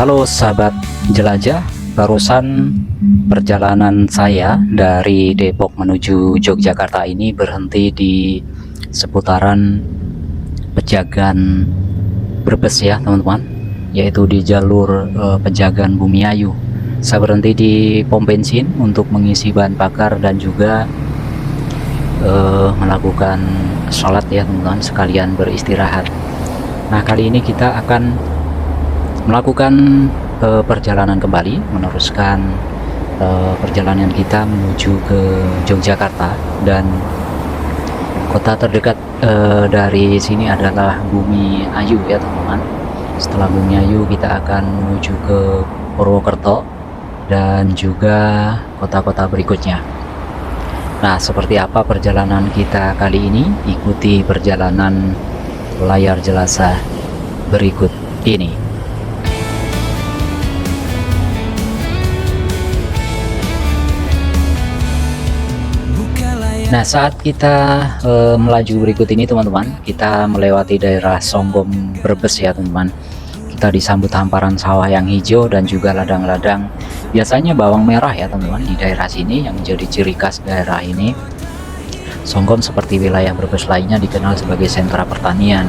Halo sahabat jelajah, barusan perjalanan saya dari Depok menuju Yogyakarta ini berhenti di seputaran Pejagan Brebes ya teman-teman, yaitu di jalur Pejagan Bumiayu. Saya berhenti di pom bensin untuk mengisi bahan bakar dan juga melakukan sholat ya teman-teman, sekalian beristirahat. Nah, kali ini kita akan melakukan perjalanan kembali, meneruskan perjalanan kita menuju ke Yogyakarta, dan kota terdekat dari sini adalah Bumiayu ya teman-teman. Setelah Bumiayu kita akan menuju ke Purwokerto dan juga kota-kota berikutnya. Nah, seperti apa perjalanan kita kali ini? Ikuti perjalanan layar jelasa berikut ini. Nah, saat kita melaju berikut ini teman-teman, kita melewati daerah Songgom Brebes ya teman-teman. Kita disambut hamparan sawah yang hijau dan juga ladang-ladang, biasanya bawang merah ya teman-teman di daerah sini, yang menjadi ciri khas daerah ini. Songgom seperti wilayah Brebes lainnya dikenal sebagai sentra pertanian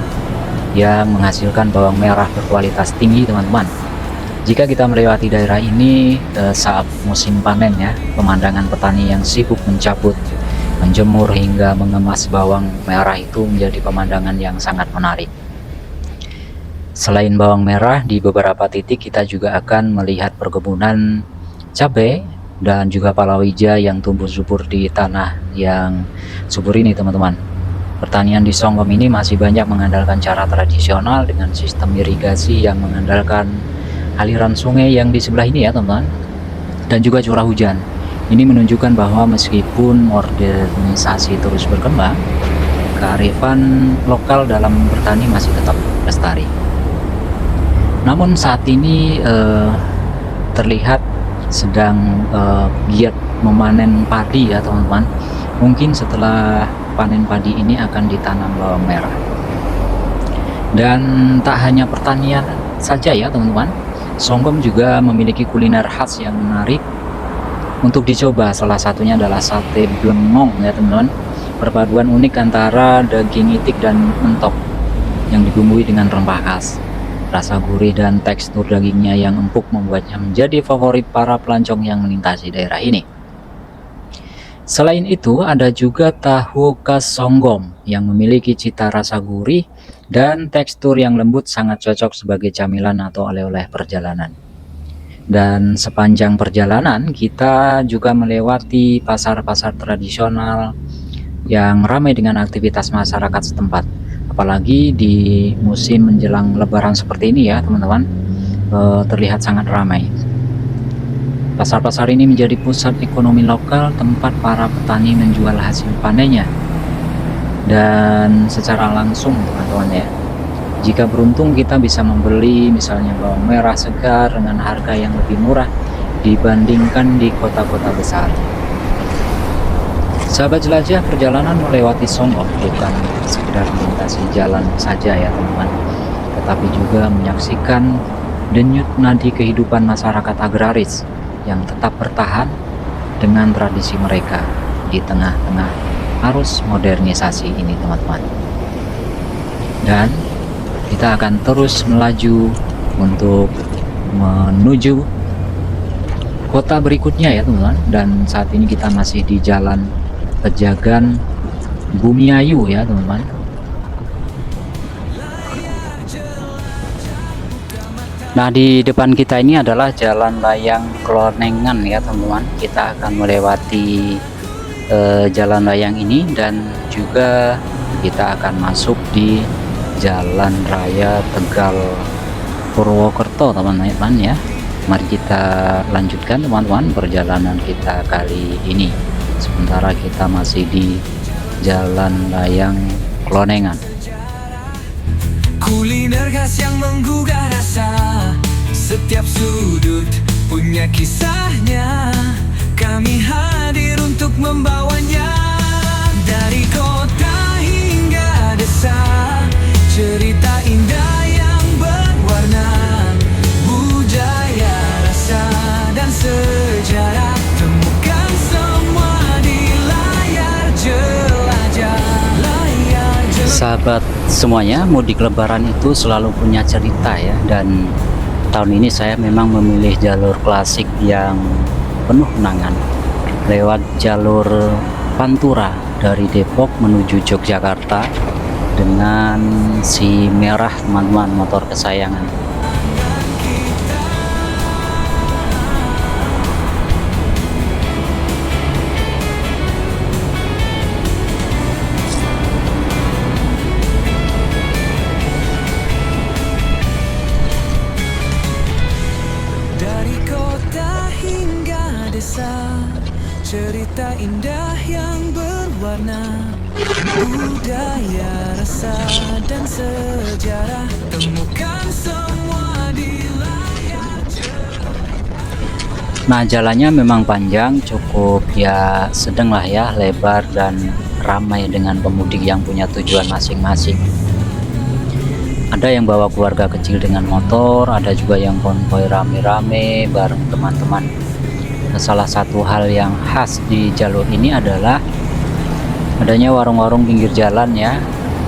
yang menghasilkan bawang merah berkualitas tinggi teman-teman. Jika kita melewati daerah ini saat musim panen ya, pemandangan petani yang sibuk mencabut, menjemur hingga mengemas bawang merah itu menjadi pemandangan yang sangat menarik. Selain bawang merah, di beberapa titik kita juga akan melihat perkebunan cabai dan juga palawija yang tumbuh subur di tanah yang subur ini teman-teman. Pertanian di Songgom ini masih banyak mengandalkan cara tradisional dengan sistem irigasi yang mengandalkan aliran sungai yang di sebelah ini ya teman-teman, dan juga curah hujan. Ini menunjukkan bahwa meskipun modernisasi terus berkembang, kearifan lokal dalam bertani masih tetap lestari. Namun saat ini terlihat sedang giat memanen padi ya teman-teman. Mungkin setelah panen padi ini akan ditanam bawang merah. Dan tak hanya pertanian saja ya teman-teman, Songgom juga memiliki kuliner khas yang menarik untuk dicoba. Salah satunya adalah sate blengong ya teman-teman. Perpaduan unik antara daging itik dan mentok yang dibumbui dengan rempah khas. Rasa gurih dan tekstur dagingnya yang empuk membuatnya menjadi favorit para pelancong yang melintasi daerah ini. Selain itu, ada juga tahu khas Songgom yang memiliki cita rasa gurih dan tekstur yang lembut, sangat cocok sebagai camilan atau oleh-oleh perjalanan. Dan sepanjang perjalanan kita juga melewati pasar-pasar tradisional yang ramai dengan aktivitas masyarakat setempat. Apalagi di musim menjelang lebaran seperti ini ya teman-teman, terlihat sangat ramai. Pasar-pasar ini menjadi pusat ekonomi lokal, tempat para petani menjual hasil panennya dan secara langsung teman-teman ya. Jika beruntung kita bisa membeli misalnya bawang merah segar dengan harga yang lebih murah dibandingkan di kota-kota besar. Sahabat jelajah, perjalanan melewati Songgom bukan sekedar melintasi jalan saja ya teman-teman, tetapi juga menyaksikan denyut nadi kehidupan masyarakat agraris yang tetap bertahan dengan tradisi mereka di tengah-tengah arus modernisasi ini teman-teman. Dan kita akan terus melaju untuk menuju kota berikutnya ya teman-teman. Dan saat ini kita masih di jalan Pejagan Bumiayu ya teman-teman. Nah, di depan kita ini adalah Jalan Layang Klonengan ya teman-teman. Kita akan melewati jalan layang ini dan juga kita akan masuk di Jalan Raya Tegal Purwokerto teman-teman ya. Mari kita lanjutkan teman-teman perjalanan kita kali ini, sementara kita masih di Jalan Layang Klonengan. Kuliner khas yang menggugah rasa, setiap sudut punya kisahnya. Kami hadir untuk membawanya, dari kota hingga desa, cerita indah yang berwarna. Budaya Sahabat semuanya, mudik lebaran itu selalu punya cerita ya, dan tahun ini saya memang memilih jalur klasik yang penuh kenangan lewat jalur Pantura dari Depok menuju Yogyakarta dengan si merah teman-teman, motor kesayangan. Dari kota hingga desa, cerita indah yang berwarna, budaya, rasa, dan sejarah, temukan semua di layar. Nah, jalannya memang panjang, cukup ya sedang lah ya, lebar dan ramai dengan pemudik yang punya tujuan masing-masing. Ada yang bawa keluarga kecil dengan motor, ada juga yang konvoy rame-rame bareng teman-teman. Nah, salah satu hal yang khas di jalur ini adalah adanya warung-warung pinggir jalan ya,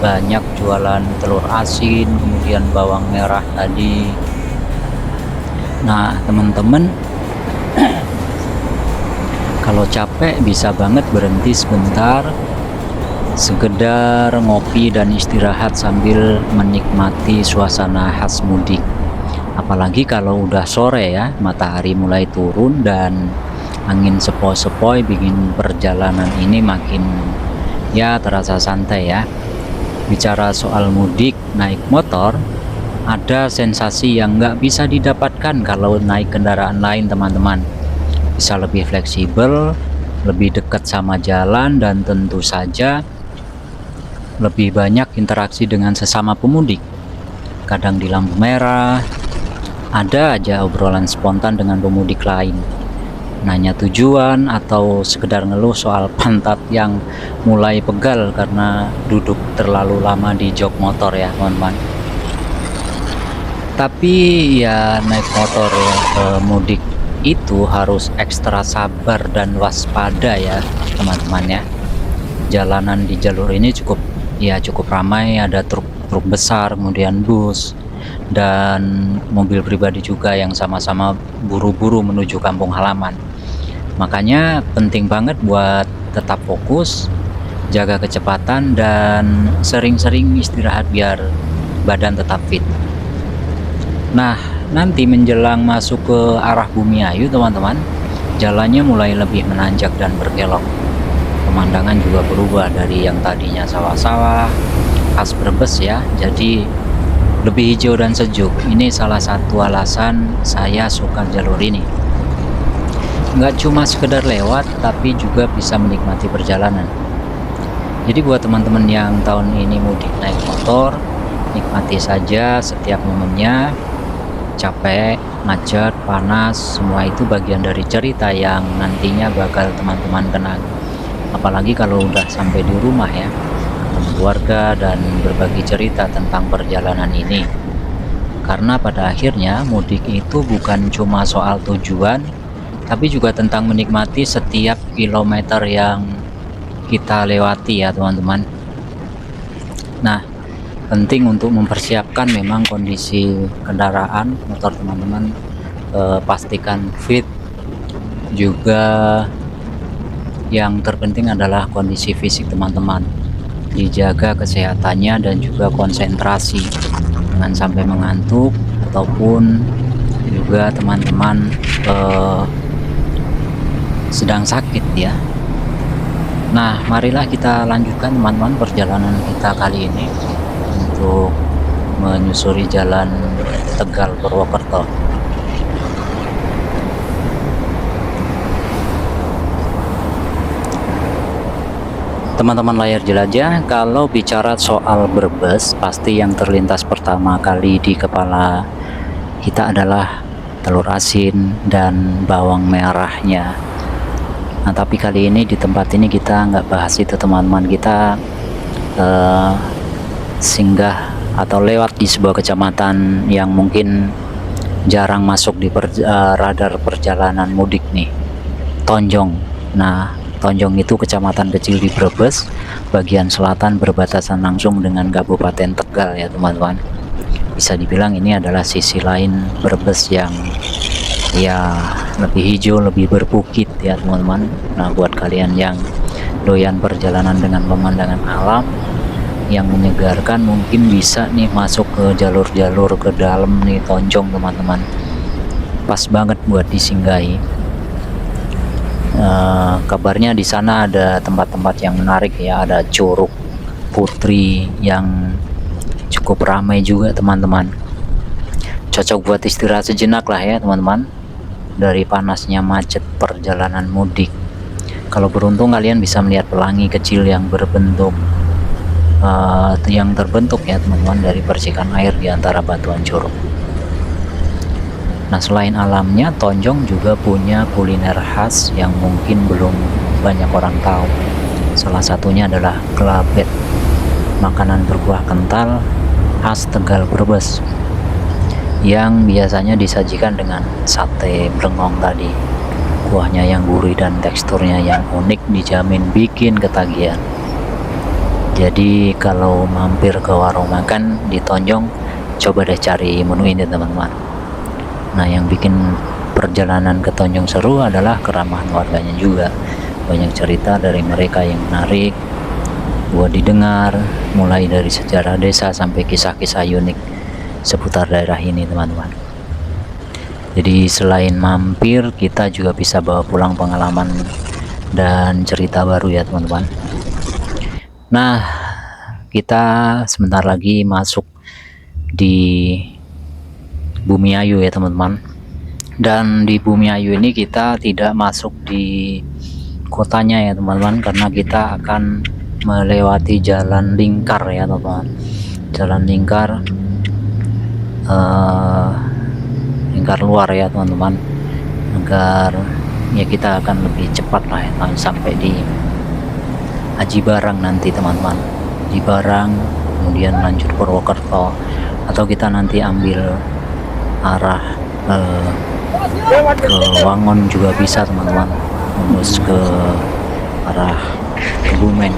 banyak jualan telur asin, kemudian bawang merah tadi. Nah, teman-teman, kalau capek bisa banget berhenti sebentar, sekedar ngopi dan istirahat sambil menikmati suasana khas mudik. Apalagi kalau udah sore ya, matahari mulai turun dan angin sepoi-sepoi bikin perjalanan ini makin ya terasa santai ya. Bicara soal mudik naik motor, ada sensasi yang nggak bisa didapatkan kalau naik kendaraan lain teman-teman. Bisa lebih fleksibel, lebih dekat sama jalan, dan tentu saja lebih banyak interaksi dengan sesama pemudik. Kadang di lampu merah ada aja obrolan spontan dengan pemudik lain, nanya tujuan atau sekedar ngeluh soal pantat yang mulai pegal karena duduk terlalu lama di jok motor ya teman-teman. Tapi ya naik motor mudik itu harus ekstra sabar dan waspada ya teman-teman ya. Jalanan di jalur ini cukup ramai, ada truk besar, kemudian bus dan mobil pribadi juga yang sama-sama buru-buru menuju kampung halaman. Makanya penting banget buat tetap fokus, jaga kecepatan, dan sering-sering istirahat biar badan tetap fit. Nah, nanti menjelang masuk ke arah Bumiayu teman-teman, jalannya mulai lebih menanjak dan berkelok. Pemandangan juga berubah dari yang tadinya sawah-sawah khas Brebes ya, jadi lebih hijau dan sejuk. Ini salah satu alasan saya suka jalur ini. Nggak cuma sekedar lewat, tapi juga bisa menikmati perjalanan. Jadi buat teman-teman yang tahun ini mudik naik motor, nikmati saja setiap momennya. Capek, macet, panas, semua itu bagian dari cerita yang nantinya bakal teman-teman kenang. Apalagi kalau udah sampai di rumah ya, ketemu keluarga dan berbagi cerita tentang perjalanan ini. Karena pada akhirnya mudik itu bukan cuma soal tujuan, tapi juga tentang menikmati setiap kilometer yang kita lewati ya teman-teman. Nah, penting untuk mempersiapkan memang kondisi kendaraan motor teman-teman, pastikan fit, juga yang terpenting adalah kondisi fisik teman-teman, dijaga kesehatannya dan juga konsentrasi, jangan sampai mengantuk ataupun juga teman-teman sedang sakit ya. Nah, marilah kita lanjutkan teman-teman perjalanan kita kali ini untuk menyusuri jalan Tegal Purwokerto. Teman-teman layar jelajah, kalau bicara soal Brebes, pasti yang terlintas pertama kali di kepala kita adalah telur asin dan bawang merahnya. Nah, tapi kali ini di tempat ini kita nggak bahas itu teman-teman. Kita singgah atau lewat di sebuah kecamatan yang mungkin jarang masuk di radar perjalanan mudik nih, Tonjong. Nah, Tonjong itu kecamatan kecil di Brebes, bagian selatan berbatasan langsung dengan Kabupaten Tegal ya teman-teman. Bisa dibilang ini adalah sisi lain Brebes yang ya lebih hijau, lebih berbukit ya teman-teman. Nah, buat kalian yang doyan perjalanan dengan pemandangan alam yang menyegarkan, mungkin bisa nih masuk ke jalur-jalur ke dalam nih Tonjong teman-teman. Pas banget buat disinggahi. Kabarnya di sana ada tempat-tempat yang menarik ya, ada Curug Putri yang cukup ramai juga teman-teman. Cocok buat istirahat sejenak lah ya teman-teman, dari panasnya macet perjalanan mudik. Kalau beruntung kalian bisa melihat pelangi kecil yang terbentuk ya teman-teman dari percikan air di antara batuan curug. Nah, selain alamnya, Tonjong juga punya kuliner khas yang mungkin belum banyak orang tahu. Salah satunya adalah kelabet, makanan berkuah kental khas Tegal Brebes yang biasanya disajikan dengan sate blengong tadi. Kuahnya yang gurih dan teksturnya yang unik dijamin bikin ketagihan. Jadi kalau mampir ke warung makan di Tonjong, coba deh cari menu ini teman-teman. Nah, yang bikin perjalanan ke Tonjong seru adalah keramahan warganya juga. Banyak cerita dari mereka yang menarik buat didengar, mulai dari sejarah desa sampai kisah-kisah unik seputar daerah ini teman-teman. Jadi selain mampir, kita juga bisa bawa pulang pengalaman dan cerita baru ya teman-teman. Nah, kita sebentar lagi masuk di Bumi Ayu ya teman-teman. Dan di Bumi Ayu ini kita tidak masuk di kotanya ya teman-teman, karena kita akan melewati jalan lingkar ya teman-teman. Jalan lingkar lingkar luar ya teman-teman, agar ya kita akan lebih cepat lah ya, sampai di Aji Barang nanti teman-teman. Aji Barang, kemudian lanjut Purwokerto, atau kita nanti ambil arah ke Wangon juga bisa teman-teman, terus ke arah Kebumen.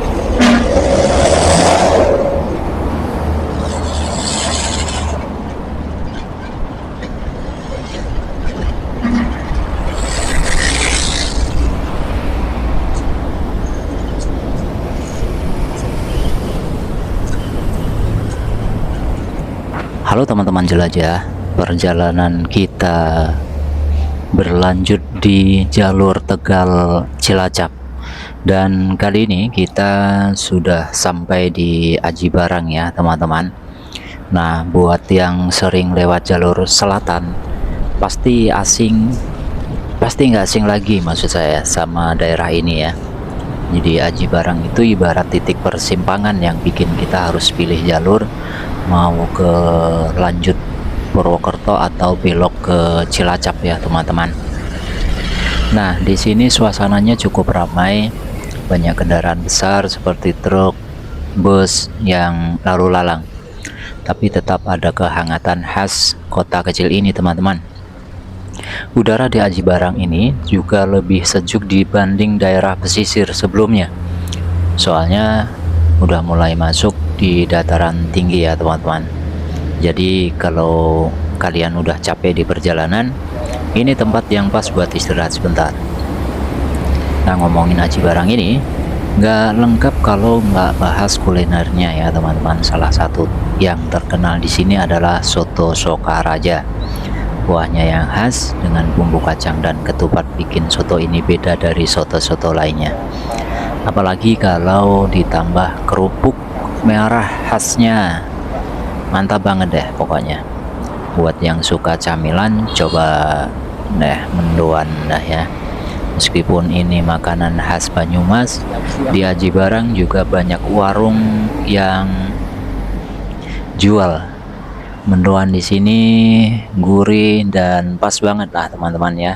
Halo teman-teman jelajah, perjalanan kita berlanjut di jalur Tegal Cilacap, dan kali ini kita sudah sampai di Aji Barang ya teman-teman. Nah, buat yang sering lewat jalur selatan pasti nggak asing lagi maksud saya sama daerah ini ya. Jadi Aji Barang itu ibarat titik persimpangan yang bikin kita harus pilih jalur mau ke lanjut Purwokerto atau belok ke Cilacap ya teman-teman. Nah, di sini suasananya cukup ramai, banyak kendaraan besar seperti truk, bus yang lalu lalang. Tapi tetap ada kehangatan khas kota kecil ini teman-teman. Udara di Aji Barang ini juga lebih sejuk dibanding daerah pesisir sebelumnya. Soalnya udah mulai masuk di dataran tinggi ya teman-teman. Jadi kalau kalian udah capek di perjalanan, ini tempat yang pas buat istirahat sebentar. Nah, ngomongin Aji Barang ini nggak lengkap kalau nggak bahas kulinernya ya teman-teman. Salah satu yang terkenal di sini adalah soto Sokaraja. Kuahnya yang khas dengan bumbu kacang dan ketupat bikin soto ini beda dari soto-soto lainnya. Apalagi kalau ditambah kerupuk merah khasnya, mantap banget deh pokoknya. Buat yang suka camilan, coba deh mendoan dah ya. Meskipun ini makanan khas Banyumas, di Aji Barang juga banyak warung yang jual mendoan. Di sini gurih dan pas banget lah teman-teman ya,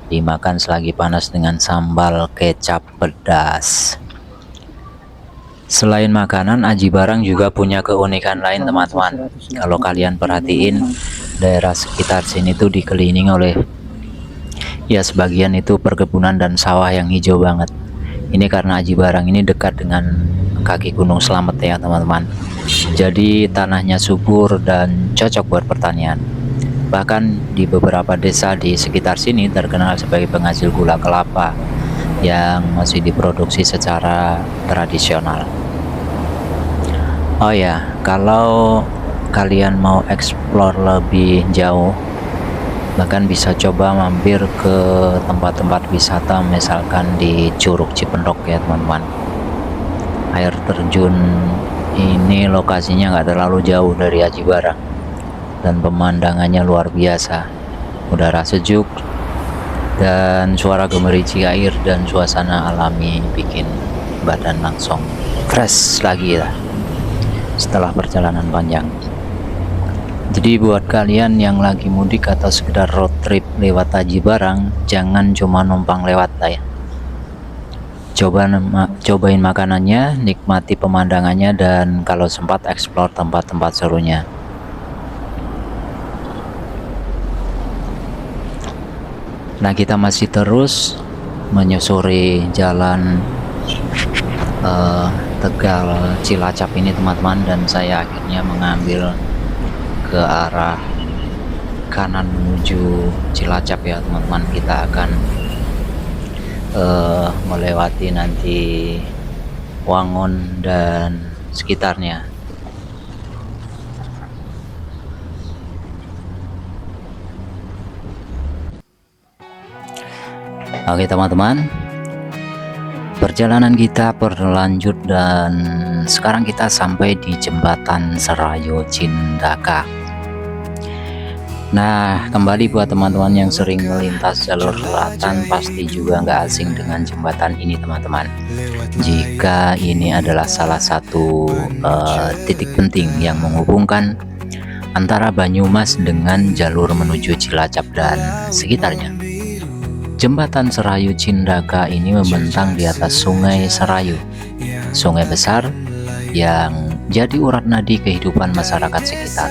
dimakan selagi panas dengan sambal kecap pedas. Selain makanan, Aji Barang juga punya keunikan lain teman-teman. Kalau kalian perhatiin, daerah sekitar sini tuh dikelilingi oleh ya sebagian itu perkebunan dan sawah yang hijau banget. Ini karena Aji Barang ini dekat dengan kaki Gunung Slamet ya teman-teman. Jadi tanahnya subur dan cocok buat pertanian. Bahkan di beberapa desa di sekitar sini terkenal sebagai penghasil gula kelapa yang masih diproduksi secara tradisional. Oh ya, kalau kalian mau explore lebih jauh, bahkan bisa coba mampir ke tempat-tempat wisata, misalkan di Curug Cipendok ya teman-teman. Air terjun ini lokasinya nggak terlalu jauh dari Aji Barang dan pemandangannya luar biasa. Udara sejuk dan suara gemericik air dan suasana alami bikin badan langsung fresh lagi lah setelah perjalanan panjang. Jadi buat kalian yang lagi mudik atau sekedar road trip lewat Aji Barang, jangan cuma numpang lewat lah ya. Cobain makanannya, nikmati pemandangannya, dan kalau sempat explore tempat-tempat serunya. Nah, kita masih terus menyusuri jalan Tegal Cilacap ini teman-teman, dan saya akhirnya mengambil ke arah kanan menuju Cilacap ya teman-teman. Kita akan melewati nanti Wangun dan sekitarnya. Oke teman-teman, perjalanan kita berlanjut dan sekarang kita sampai di Jembatan Serayu Cindaka. Nah, kembali buat teman-teman yang sering melintas jalur selatan pasti juga nggak asing dengan jembatan ini teman-teman. Jika ini adalah salah satu titik penting yang menghubungkan antara Banyumas dengan jalur menuju Cilacap dan sekitarnya. Jembatan Serayu Cindaka ini membentang di atas Sungai Serayu, sungai besar yang jadi urat nadi kehidupan masyarakat sekitar.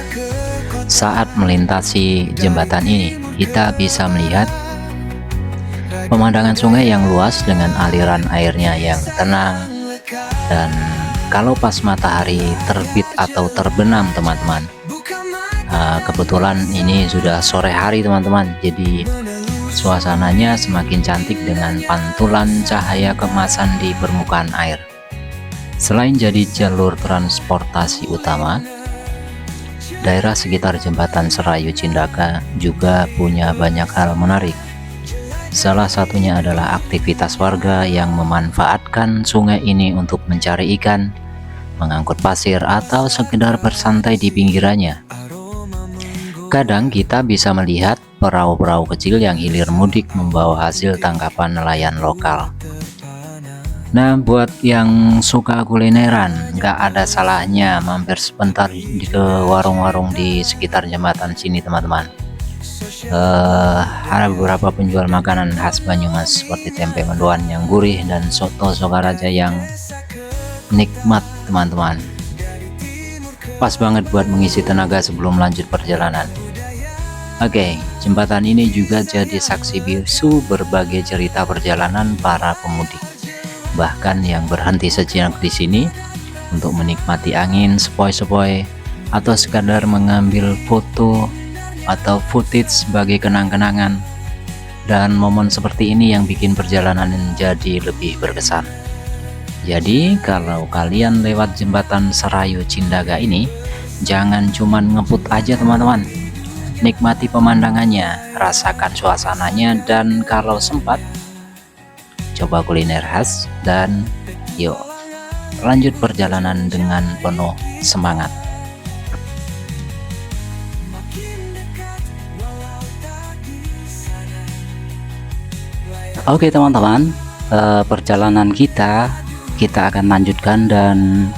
Saat melintasi jembatan ini, kita bisa melihat pemandangan sungai yang luas dengan aliran airnya yang tenang, dan kalau pas matahari terbit atau terbenam teman-teman, kebetulan ini sudah sore hari teman-teman, jadi suasananya semakin cantik dengan pantulan cahaya keemasan di permukaan air. Selain jadi jalur transportasi utama, daerah sekitar Jembatan Serayu Cindaka juga punya banyak hal menarik. Salah satunya adalah aktivitas warga yang memanfaatkan sungai ini untuk mencari ikan, mengangkut pasir, atau sekedar bersantai di pinggirannya. Kadang kita bisa melihat perahu-perahu kecil yang hilir mudik membawa hasil tangkapan nelayan lokal. Nah, buat yang suka kulineran, nggak ada salahnya mampir sebentar ke warung-warung di sekitar jembatan sini teman-teman. Ada beberapa penjual makanan khas Banyumas seperti tempe mendoan yang gurih dan soto Sokaraja yang nikmat teman-teman. Pas banget buat mengisi tenaga sebelum lanjut perjalanan. Oke, jembatan ini juga jadi saksi bisu berbagai cerita perjalanan para pemudik. Bahkan yang berhenti sejenak di sini untuk menikmati angin sepoi-sepoi atau sekadar mengambil foto atau footage sebagai kenang-kenangan. Dan momen seperti ini yang bikin perjalanan jadi lebih berkesan. Jadi kalau kalian lewat jembatan Serayu Cindaka ini, jangan cuman ngeput aja teman-teman. Nikmati pemandangannya, rasakan suasananya, dan kalau sempat coba kuliner khas, dan yuk lanjut perjalanan dengan penuh semangat. Oke teman-teman, perjalanan kita akan lanjutkan, dan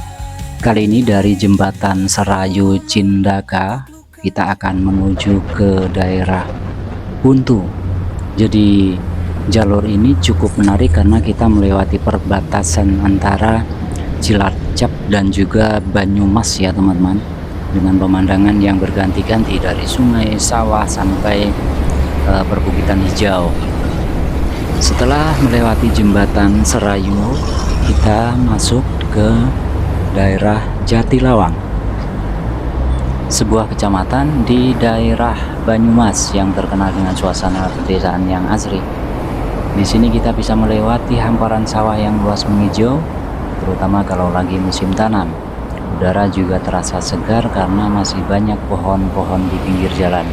kali ini dari Jembatan Serayu Cindaka kita akan menuju ke daerah Buntu. Jadi jalur ini cukup menarik karena kita melewati perbatasan antara Cilacap dan juga Banyumas ya teman-teman, dengan pemandangan yang berganti-ganti dari sungai, sawah, sampai perbukitan hijau. Setelah melewati jembatan Serayu, kita masuk ke daerah Jatilawang, sebuah kecamatan di daerah Banyumas yang terkenal dengan suasana pedesaan yang asri. Di sini kita bisa melewati hamparan sawah yang luas menghijau, terutama kalau lagi musim tanam. Udara juga terasa segar karena masih banyak pohon-pohon di pinggir jalan.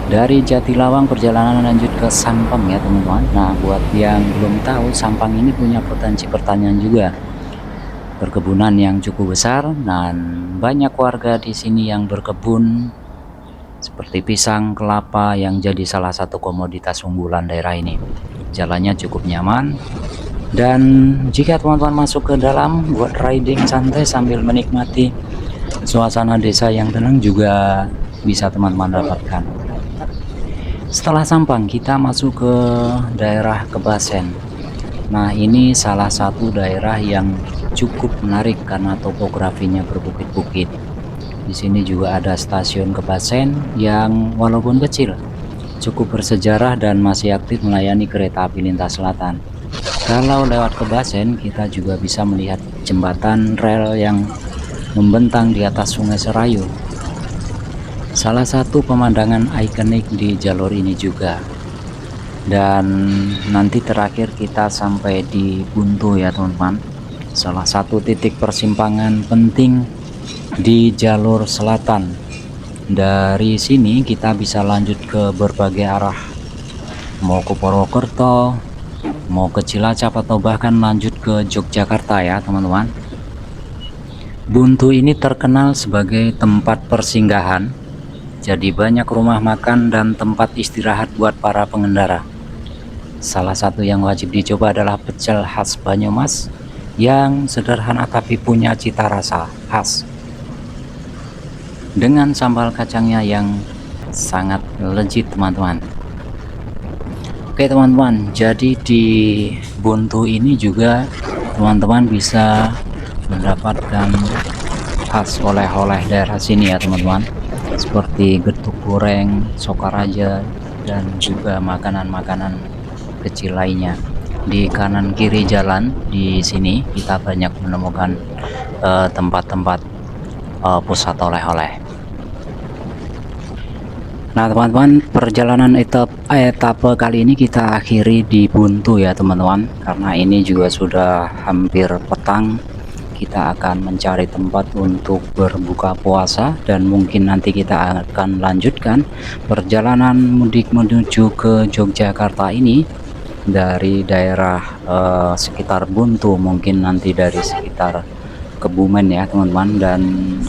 Dari Jatilawang perjalanan lanjut ke Sampang ya teman-teman. Nah, buat yang belum tahu, Sampang ini punya potensi pertanian juga. Perkebunan yang cukup besar dan banyak warga di sini yang berkebun seperti pisang, kelapa yang jadi salah satu komoditas unggulan daerah ini. Jalannya cukup nyaman. Dan jika teman-teman masuk ke dalam buat riding santai sambil menikmati suasana desa yang tenang juga bisa teman-teman dapatkan. Setelah Sampang kita masuk ke daerah Kebasen. Nah, ini salah satu daerah yang cukup menarik karena topografinya berbukit-bukit. Di sini juga ada stasiun Kebasen yang walaupun kecil cukup bersejarah dan masih aktif melayani kereta api lintas selatan. Kalau lewat Kebasen, kita juga bisa melihat jembatan rel yang membentang di atas Sungai Serayu. Salah satu pemandangan ikonik di jalur ini juga. Dan nanti terakhir kita sampai di Buntu ya teman-teman. Salah satu titik persimpangan penting di jalur selatan. Dari sini kita bisa lanjut ke berbagai arah. Mau ke Purwokerto, mau ke Cilacap atau bahkan lanjut ke Yogyakarta ya teman-teman. Buntu ini terkenal sebagai tempat persinggahan, jadi banyak rumah makan dan tempat istirahat buat para pengendara. Salah satu yang wajib dicoba adalah pecel khas Banyumas yang sederhana tapi punya cita rasa khas, dengan sambal kacangnya yang sangat legit teman-teman. Oke teman-teman, jadi di Buntu ini juga teman-teman bisa mendapatkan khas oleh-oleh daerah sini ya teman-teman, seperti getuk goreng, sokaraja, dan juga makanan-makanan kecil lainnya. Di kanan kiri jalan di sini kita banyak menemukan tempat-tempat pusat oleh-oleh. Nah teman-teman, perjalanan etape kali ini kita akhiri di Buntu ya teman-teman, karena ini juga sudah hampir petang. Kita akan mencari tempat untuk berbuka puasa dan mungkin nanti kita akan lanjutkan perjalanan mudik menuju ke Yogyakarta ini dari daerah sekitar Buntu, mungkin nanti dari sekitar Kebumen ya teman-teman, dan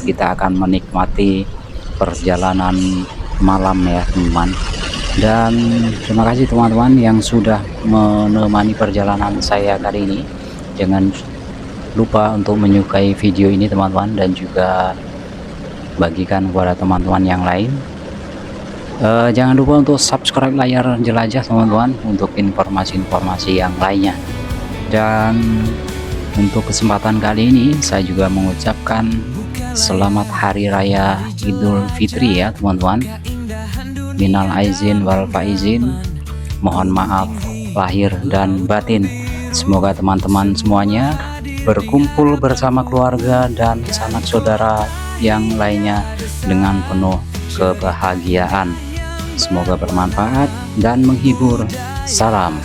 kita akan menikmati perjalanan malam ya teman-teman. Dan terima kasih teman-teman yang sudah menemani perjalanan saya kali ini. Jangan lupa untuk menyukai video ini teman-teman, dan juga bagikan kepada teman-teman yang lain. Jangan lupa untuk subscribe layar jelajah teman-teman untuk informasi-informasi yang lainnya. Dan untuk kesempatan kali ini saya juga mengucapkan selamat Hari Raya Idul Fitri ya teman-teman. Minal aizin wal faizin, mohon maaf lahir dan batin. Semoga teman-teman semuanya berkumpul bersama keluarga dan sanak saudara yang lainnya dengan penuh kebahagiaan. Semoga bermanfaat dan menghibur. Salam.